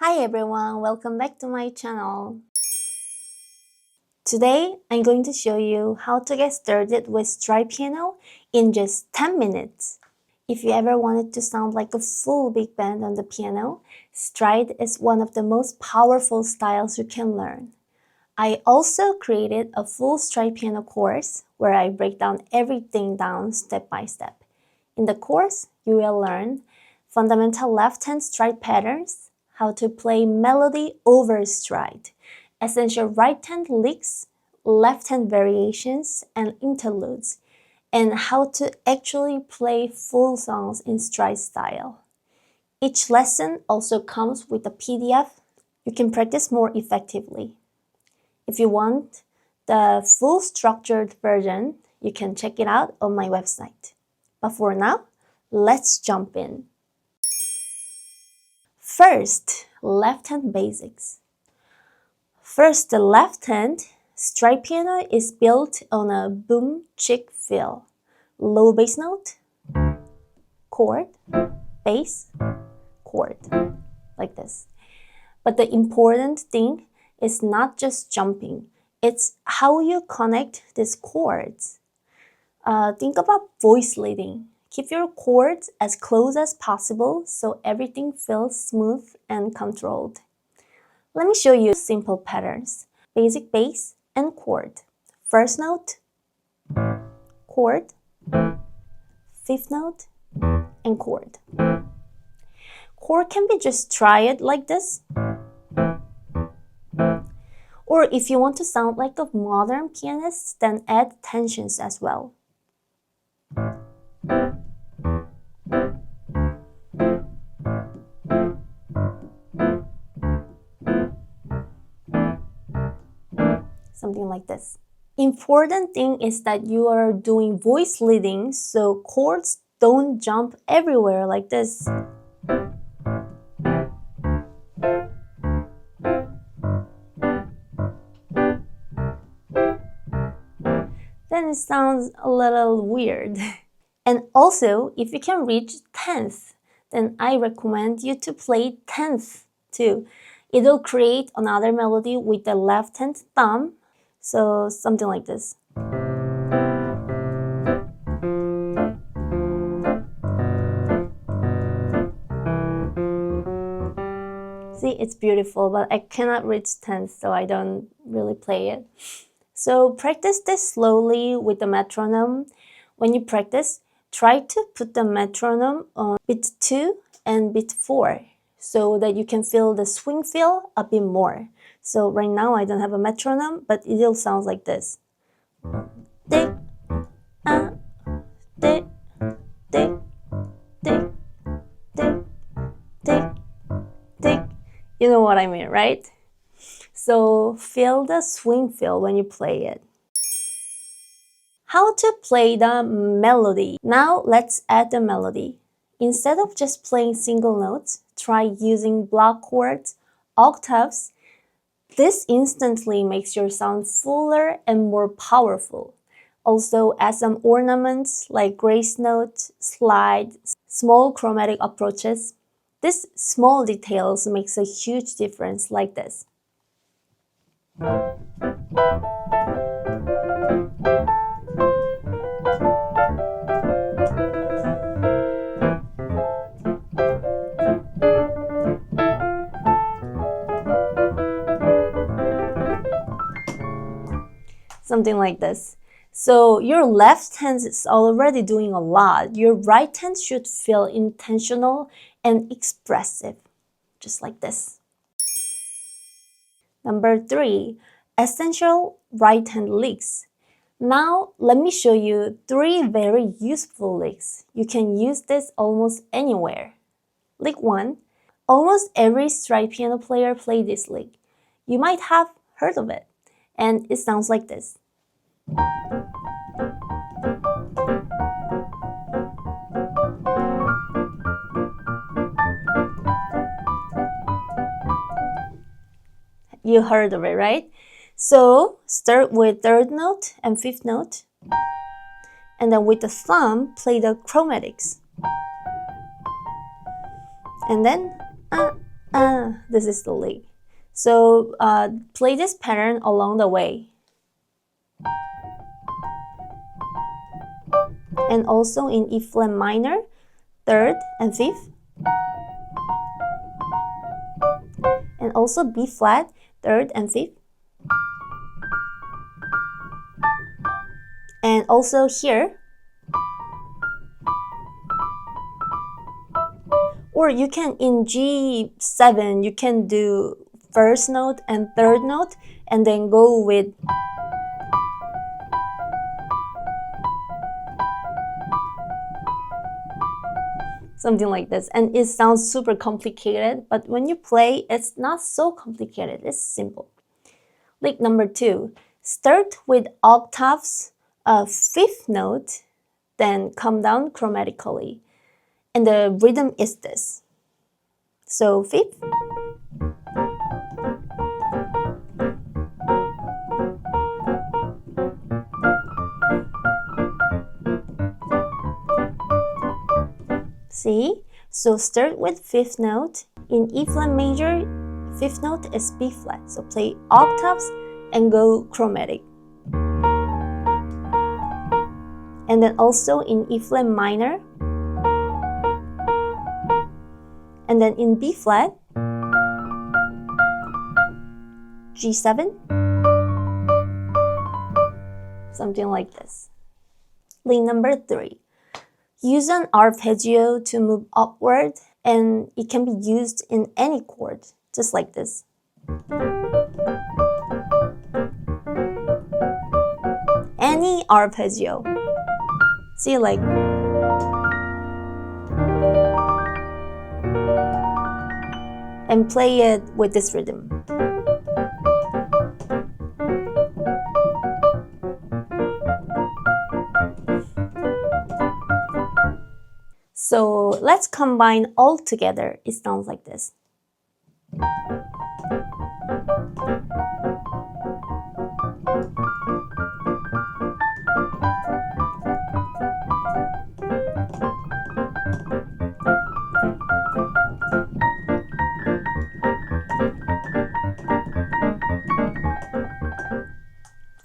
Hi everyone, welcome back to my channel. Today, I'm going to show you how to get started with stride piano in just 10 minutes. If you ever wanted to sound like a full big band on the piano, stride is one of the most powerful styles you can learn. I also created a full stride piano course where I break down everything down step by step. In the course, you will learn fundamental left-hand stride patterns, how to play melody over stride, essential right-hand licks, left-hand variations, and interludes, and how to actually play full songs in stride style. Each lesson also comes with a PDF you can practice more effectively. If you want the full structured version, you can check it out on my website. But for now, let's jump in. First, left hand basics. First, the left hand stride piano is built on a boom chick feel. Low bass note, chord, bass, chord, like this. But the important thing is not just jumping, it's how you connect these chords. Think about voice leading. Keep your chords as close as possible so everything feels smooth and controlled. Let me show you simple patterns. Basic bass and chord. First note, chord, fifth note, and chord. Chord can be just triad like this. Or if you want to sound like a modern pianist, then add tensions as well. Something like this. Important thing is that you are doing voice leading, so chords don't jump everywhere like this. Then it sounds a little weird. And also, if you can reach 10th, then I recommend you to play 10th too. It'll create another melody with the left hand thumb. So something like this. See, it's beautiful, but I cannot reach 10th, so I don't really play it. So practice this slowly with the metronome. When you practice, try to put the metronome on beat 2 and beat 4 so that you can feel the swing feel a bit more. So right now I don't have a metronome, but it'll sound like this. Tick, tick, tick, tick, tick, tick, tick. You know what I mean, right? So feel the swing feel when you play it. How to play the melody. Now let's add the melody. Instead of just playing single notes, try using block chords, octaves. This instantly makes your sound fuller and more powerful. Also add some ornaments like grace note, slide, small chromatic approaches. These small details makes a huge difference like this. Something like this. So your left hand is already doing a lot. Your right hand should feel intentional and expressive, just like this. Number 3, essential right hand licks. Now let me show you 3 very useful licks. You can use this almost anywhere. Lick 1. Almost every stride piano player plays this lick. You might have heard of it, and it sounds like this. You heard of it, right? So start with third note and fifth note, and then with the thumb play the chromatics, and then This is the lick. So play this pattern along the way. And also in E flat minor, 3rd and 5th. And also B flat, 3rd and 5th. And also here. Or you can, in G7, you can do 1st note and 3rd note, and then go with something like this. And it sounds super complicated, but when you play, it's not so complicated. It's simple. Lick number 2. Start with octaves, 5th note, then come down chromatically. And the rhythm is this. So 5th. See? So start with 5th note. In E flat major, 5th note is B flat. So play octaves and go chromatic. And then also in E flat minor. And then in B flat, G7, something like this. Lick number 3. Use an arpeggio to move upward, and it can be used in any chord, just like this. Any arpeggio. See, like, and play it with this rhythm. So let's combine all together. It sounds like this.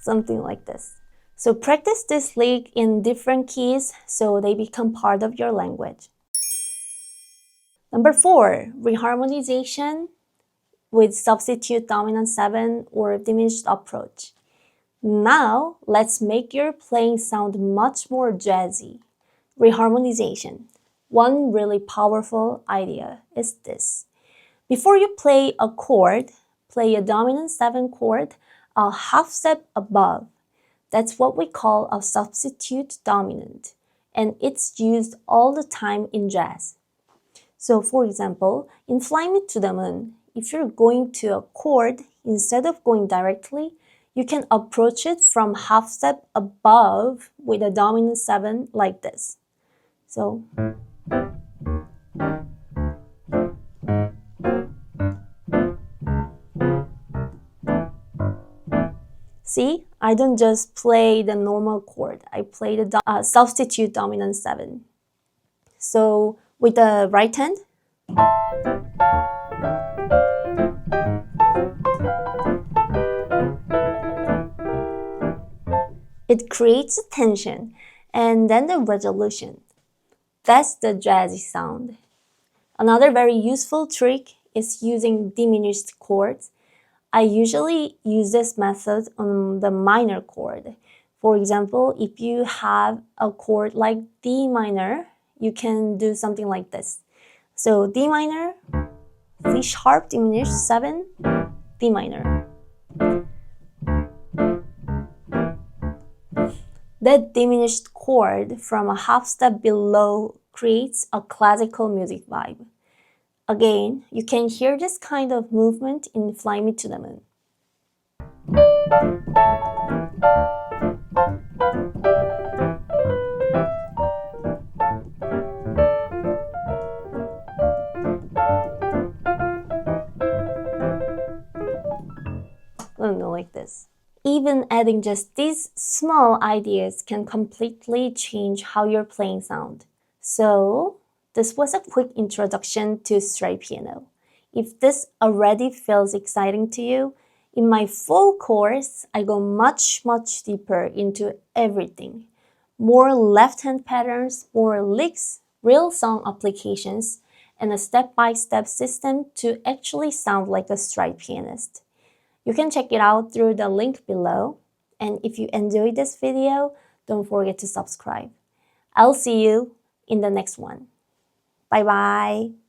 Something like this. So practice this lick in different keys so they become part of your language. Number 4, reharmonization with substitute dominant 7 or diminished approach. Now, let's make your playing sound much more jazzy. Reharmonization. One really powerful idea is this. Before you play a chord, play a dominant 7 chord a half step above. That's what we call a substitute dominant, and it's used all the time in jazz. So for example, in Fly Me to the Moon, if you're going to a chord, instead of going directly, you can approach it from half step above with a dominant 7 like this. So see, I don't just play the normal chord. I play the substitute dominant 7. So with the right hand, it creates a tension and then the resolution. That's the jazzy sound. Another very useful trick is using diminished chords. I usually use this method on the minor chord. For example, if you have a chord like D minor, you can do something like this. So D minor, C sharp diminished 7, D minor. That diminished chord from a half step below creates a classical music vibe. Again, you can hear this kind of movement in Fly Me to the Moon. Like this. Even adding just these small ideas can completely change how your playing sound. So, this was a quick introduction to stride piano. If this already feels exciting to you, in my full course, I go much deeper into everything. More left-hand patterns, more licks, real song applications, and a step-by-step system to actually sound like a stride pianist. You can check it out through the link below. And if you enjoyed this video, don't forget to subscribe. I'll see you in the next one. Bye bye.